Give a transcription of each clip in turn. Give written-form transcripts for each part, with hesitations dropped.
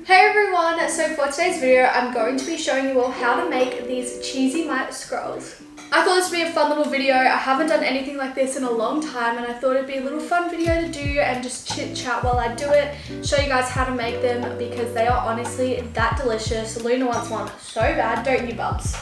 Hey everyone, so for today's video I'm going to be showing you all how to make these cheesy mite scrolls. I thought this would be a fun little video. I haven't done anything like this in a long time and I thought it'd be a little fun video to do and just chit chat while I do it, show you guys how to make them because they are honestly that delicious. Luna wants one so bad, don't you bubs?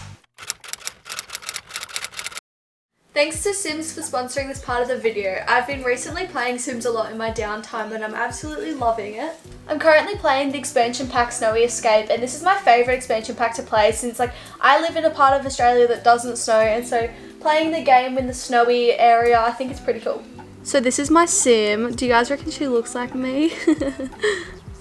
Thanks to Sims for sponsoring this part of the video. I've been recently playing Sims a lot in my downtime and I'm absolutely loving it. I'm currently playing the expansion pack Snowy Escape and this is my favourite expansion pack to play since I live in a part of Australia that doesn't snow, and so playing the game in the snowy area I think it's pretty cool. So this is my Sim. Do you guys reckon she looks like me?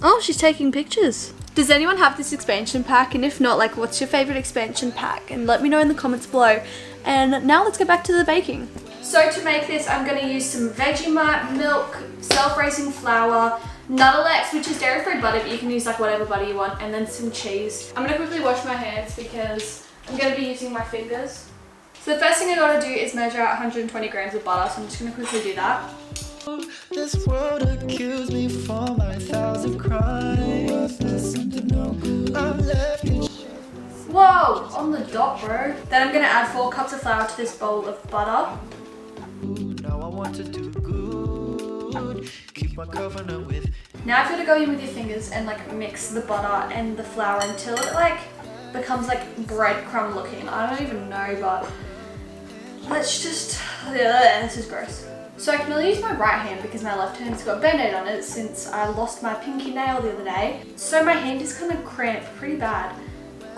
Oh, she's taking pictures. Does anyone have this expansion pack? And if not, what's your favourite expansion pack? And let me know in the comments below. And now let's get back to the baking. So to make this, I'm going to use some Vegemite, milk, self-raising flour, Nuttelex, which is dairy-free butter, but you can use whatever butter you want, and then some cheese. I'm going to quickly wash my hands because I'm going to be using my fingers. So the first thing I got to do is measure out 120 grams of butter, so I'm just going to quickly do that. This world accused me for my 1,000 crimes. I'm left in Whoa, on the dot, bro. Then I'm gonna add 4 cups of flour to this bowl of butter. now I want to do good. Keep my covenant with. Now I've got to go in with your fingers and mix the butter and the flour until it becomes breadcrumb looking. I don't even know, but let's just, this is gross. So I can only use my right hand because my left hand's got a band-aid on it since I lost my pinky nail the other day. So my hand is kind of cramped pretty bad.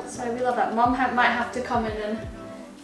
So we love that. Mum might have to come in and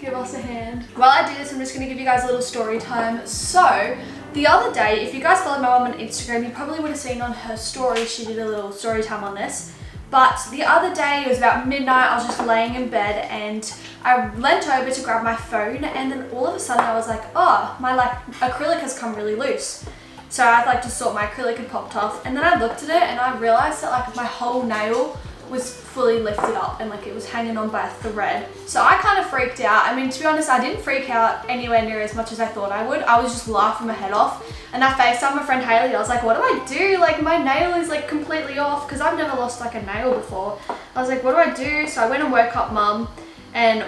give us a hand. While I do this, I'm just going to give you guys a little story time. So the other day, if you guys follow my mum on Instagram, you probably would have seen on her story, she did a little story time on this. But the other day, it was about midnight, I was just laying in bed and I leant over to grab my phone and then all of a sudden I was like, oh, my acrylic has come really loose. So I had to sort my acrylic had popped off, and then I looked at it and I realized that my whole nail was fully lifted up and it was hanging on by a thread. So I kind of freaked out. I mean, to be honest, I didn't freak out anywhere near as much as I thought I would. I was just laughing my head off. And I FaceTimed my friend Haley. I was like, what do I do? My nail is completely off because I've never lost a nail before. I was like, what do I do? So I went and woke up Mum and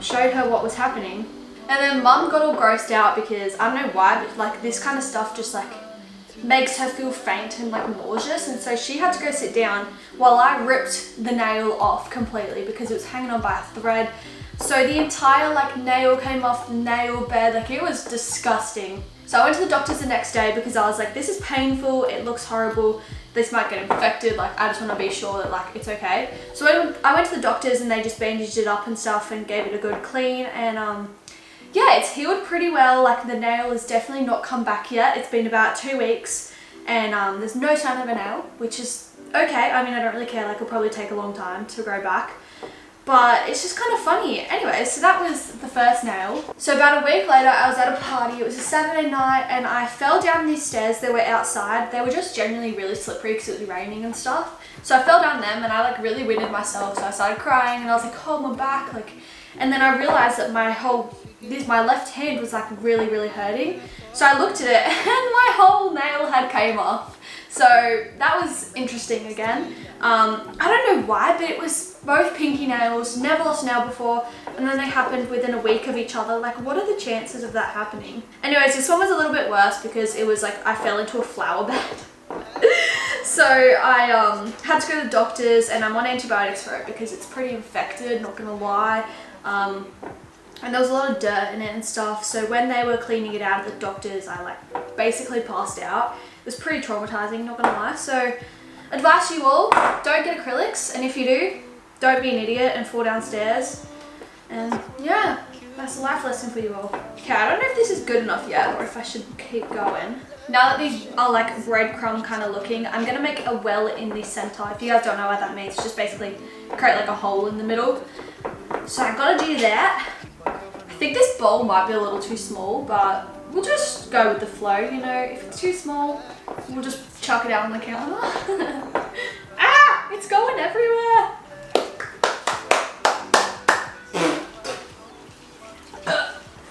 showed her what was happening. And then Mum got all grossed out because I don't know why, but this kind of stuff just makes her feel faint and nauseous, and so she had to go sit down while I ripped the nail off completely because it was hanging on by a thread. So the entire nail came off the nail bed. It was disgusting. So I went to the doctors the next day because I was like, this is painful, it looks horrible, this might get infected, I just want to be sure that it's okay. So I went to the doctors and they just bandaged it up and stuff and gave it a good clean, and yeah, it's healed pretty well. The nail has definitely not come back yet. It's been about 2 weeks and there's no sign of a nail, which is okay. I mean, I don't really care. It'll probably take a long time to grow back, but it's just kind of funny. Anyway, so that was the first nail. So about a week later, I was at a party. It was a Saturday night and I fell down these stairs. They were outside. They were just generally really slippery because it was raining and stuff. So I fell down them and I really winded myself. So I started crying and I was like, oh, my back. And then I realized that my left hand was really, really hurting. So I looked at it and my whole nail had came off. So that was interesting again. I don't know why, but it was both pinky nails, never lost a nail before, and then they happened within a week of each other. What are the chances of that happening? Anyways, this one was a little bit worse because it was I fell into a flower bed. So I had to go to the doctors and I'm on antibiotics for it because it's pretty infected, not gonna lie. And there was a lot of dirt in it and stuff, so when they were cleaning it out at the doctors, I basically passed out. It was pretty traumatizing, not gonna lie. So advice to you all, don't get acrylics, and if you do, don't be an idiot and fall downstairs. And yeah, that's a life lesson for you all. Okay, I don't know if this is good enough yet or if I should keep going. Now that these are breadcrumb kind of looking, I'm gonna make a well in the center. If you guys don't know what that means, just basically create a hole in the middle. So I gotta do that. I think this bowl might be a little too small, but we'll just go with the flow, if it's too small, we'll just chuck it out on the counter. Ah, it's going everywhere.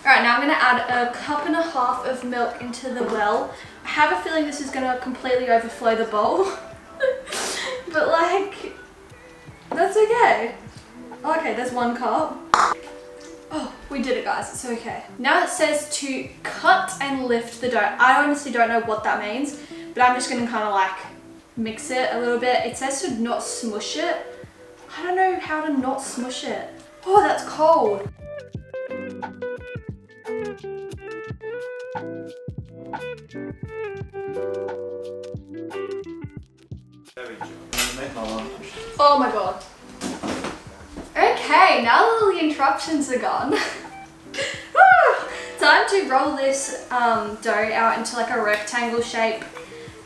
Alright, now I'm gonna add a cup and a half of milk into the well. I have a feeling this is gonna completely overflow the bowl. But That's okay. Okay, there's 1 cup. Oh, we did it, guys. It's okay. Now it says to cut and lift the dough. I honestly don't know what that means, but I'm just gonna kind of like mix it a little bit. It says to not smush it. I don't know how to not smush it. Oh, that's cold. Oh my god. Okay, now that all the interruptions are gone, time to roll this dough out into like a rectangle shape.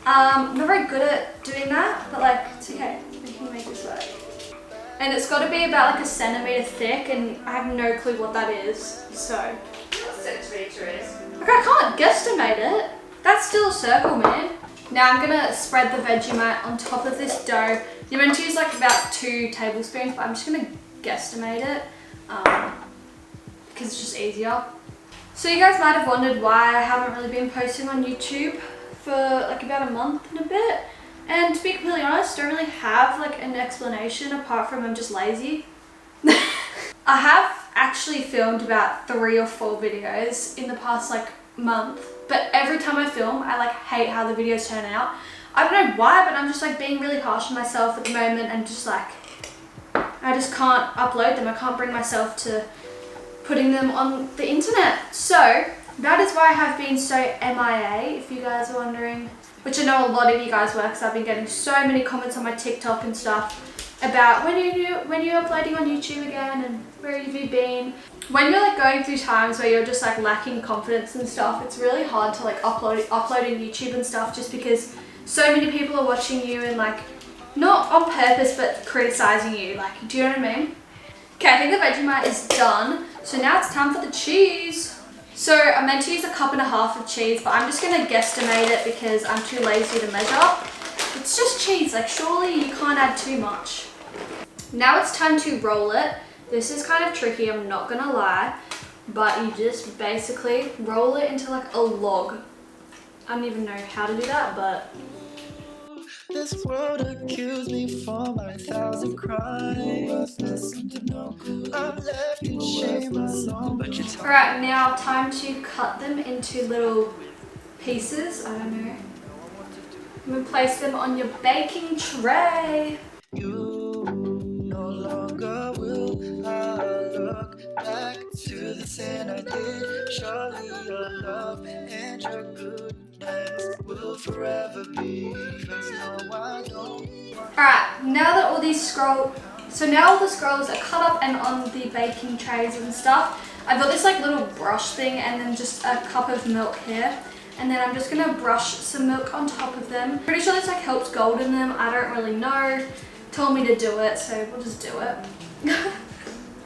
I'm not very good at doing that, but like, it's okay. We can make this work. And it's got to be about like 1 centimeter thick, and I have no clue what that is, so. What centimetre is? Like, I can't guesstimate it. That's still a circle, man. Now I'm gonna spread the Vegemite on top of this dough. You're meant to use like about 2 tablespoons, but I'm just gonna guesstimate it because it's just easier. So you guys might have wondered why I haven't really been posting on YouTube for like about a month and a bit. And to be completely honest, I don't really have like an explanation apart from I'm just lazy. I have actually filmed about 3 or 4 videos in the past like month, but every time I film, I like hate how the videos turn out. I don't know why, but I'm just like being really harsh on myself at the moment, and just like, I just can't upload them. I can't bring myself to putting them on the internet. So that is why I have been so MIA, if you guys are wondering, which I know a lot of you guys were, because I've been getting so many comments on my TikTok and stuff about when you're uploading on YouTube again and where have you been. When you're like going through times where you're just like lacking confidence and stuff, it's really hard to like uploading YouTube and stuff, just because so many people are watching you and like, not on purpose, but criticizing you. Like, do you know what I mean? Okay, I think the Vegemite is done. So now it's time for the cheese. So I meant to use 1.5 cups of cheese, but I'm just gonna guesstimate it because I'm too lazy to measure. It's just cheese, like surely you can't add too much. Now it's time to roll it. This is kind of tricky, I'm not gonna lie, but you just basically roll it into like a log. I don't even know how to do that, but. This world accused me for my 1,000 crimes. Listen to no good. I'm left in shame alone, but you're Alright, now time to cut them into little pieces. I don't know. I'm gonna place them on your baking tray. You no longer will. I look back to the sin I did. Surely your love and your goodness will forever be. 'Cause no, I don't. Alright, now that all these now all the scrolls are cut up and on the baking trays and stuff, I've got this like little brush thing and then just a cup of milk here. And then I'm just gonna brush some milk on top of them. Pretty sure this like helps golden them. I don't really know. Told me to do it, so we'll just do it.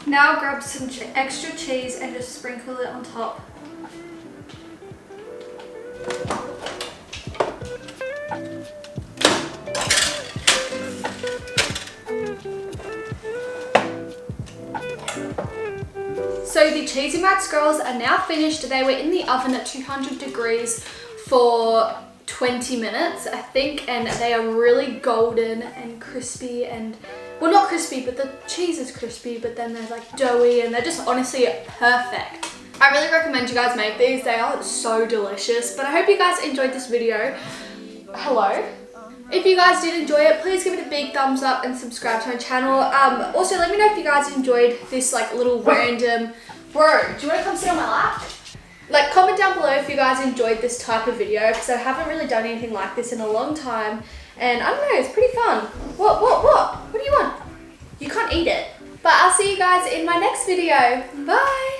Now I'll grab some extra cheese and just sprinkle it on top. So the Cheesy Mad Scrolls are now finished. They were in the oven at 200 degrees for 20 minutes, I think, and they are really golden and crispy and, well, not crispy, but the cheese is crispy, but then they're like doughy and they're just honestly perfect. I really recommend you guys make these. They are so delicious, but I hope you guys enjoyed this video. Hello. If you guys did enjoy it, please give it a big thumbs up and subscribe to my channel. Also, let me know if you guys enjoyed this like little random... Bro, do you want to come sit on my lap? Like, comment down below if you guys enjoyed this type of video, because I haven't really done anything like this in a long time. And I don't know, it's pretty fun. What? What do you want? You can't eat it. But I'll see you guys in my next video. Bye!